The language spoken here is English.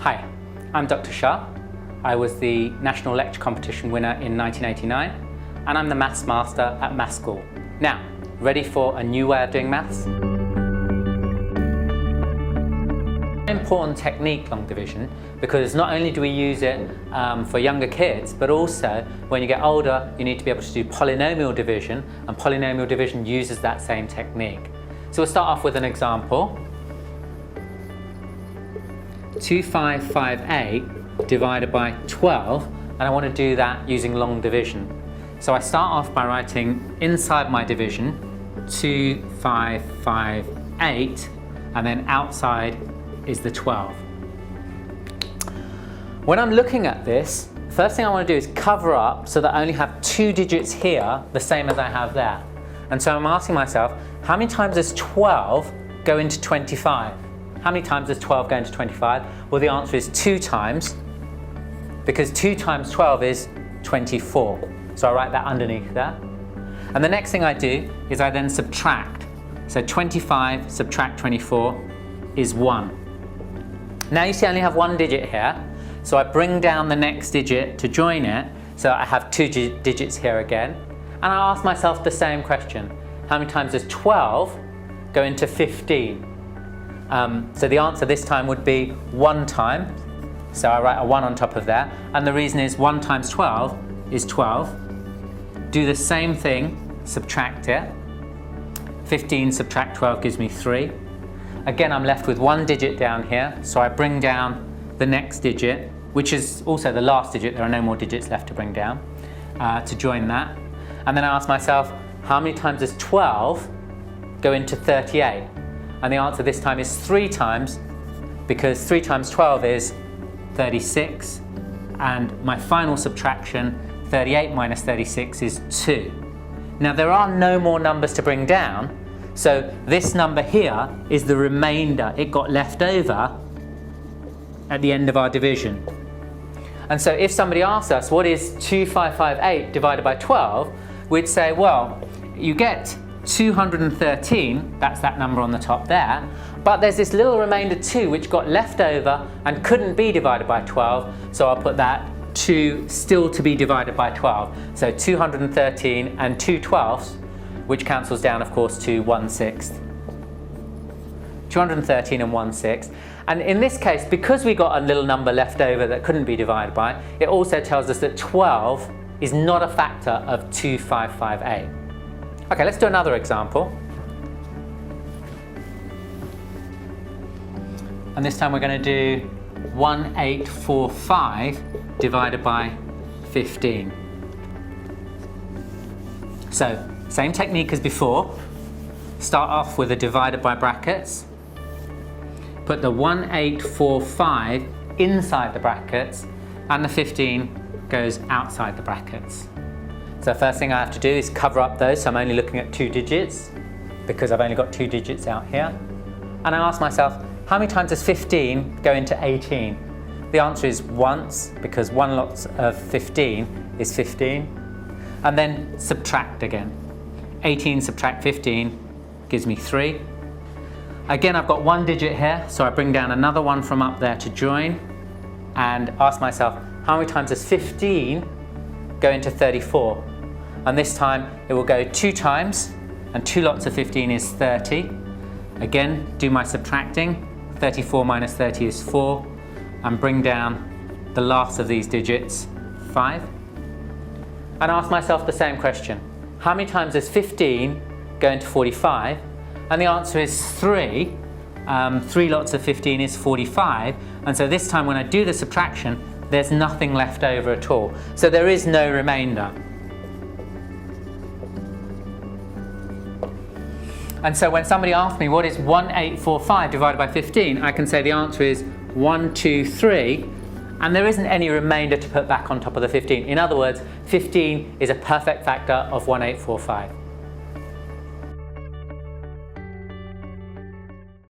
Hi, I'm Dr. Shah. I was the National Lecture Competition winner in 1989 and I'm the Maths Master at Maths School. Now, ready for a new way of doing maths? Important technique, long division, because not only do we use it for younger kids, but also when you get older you need to be able to do polynomial division, and polynomial division uses that same technique. So we'll start off with an example. 2558 divided by 12, and I want to do that using long division. So I start off by writing inside my division 2558 and then outside is the 12. When I'm looking at this, first thing I want to do is cover up so that I only have 2 digits here, the same as I have there. And so I'm asking myself, how many times does 12 go into 25? How many times does 12 go into 25? Well, the answer is 2 times, because 2 times 12 is 24. So I write that underneath there. And the next thing I do is I then subtract. So 25 subtract 24 is 1. Now you see I only have 1 digit here, so I bring down the next digit to join it, so I have 2 digits here again. And I ask myself the same question. How many times does 12 go into 15? So the answer this time would be 1 time. So I write a 1 on top of there. And the reason is 1 times 12 is 12. Do the same thing, subtract it. 15 subtract 12 gives me 3. Again, I'm left with 1 digit down here. So I bring down the next digit, which is also the last digit. There are no more digits left to bring down to join that. And then I ask myself, how many times does 12 go into 38? And the answer this time is 3 times, because 3 times 12 is 36. And my final subtraction, 38 minus 36 is 2. Now there are no more numbers to bring down, so this number here is the remainder. It got left over at the end of our division. And so if somebody asks us, what is 2558 divided by 12? We'd say, well, you get 213, that's that number on the top there, but there's this little remainder 2 which got left over and couldn't be divided by 12, so I'll put that 2 still to be divided by 12. So 213 and 2/12, which cancels down of course to 1/6. 213 and 1/6. And in this case, because we got a little number left over that couldn't be divided by, it also tells us that 12 is not a factor of 2558. Okay, let's do another example. And this time we're going to do 1845 divided by 15. So, same technique as before. Start off with a divided by brackets. Put the 1845 inside the brackets and the 15 goes outside the brackets. So first thing I have to do is cover up those, so I'm only looking at 2 digits because I've only got 2 digits out here. And I ask myself, how many times does 15 go into 18? The answer is once, because 1 lot of 15 is 15. And then subtract again. 18 subtract 15 gives me 3. Again, I've got 1 digit here, so I bring down another 1 from up there to join and ask myself, how many times does 15 go into 34? And this time it will go 2 times, and 2 lots of 15 is 30. Again, do my subtracting. 34 minus 30 is 4, and bring down the last of these digits, 5. And ask myself the same question. How many times does 15 go into 45? And the answer is 3. 3 lots of 15 is 45. And so this time when I do the subtraction, there's nothing left over at all. So there is no remainder. And so when somebody asks me what is 1845 divided by 15, I can say the answer is 1, 2, 3, and there isn't any remainder to put back on top of the 15. In other words, 15 is a perfect factor of 1845.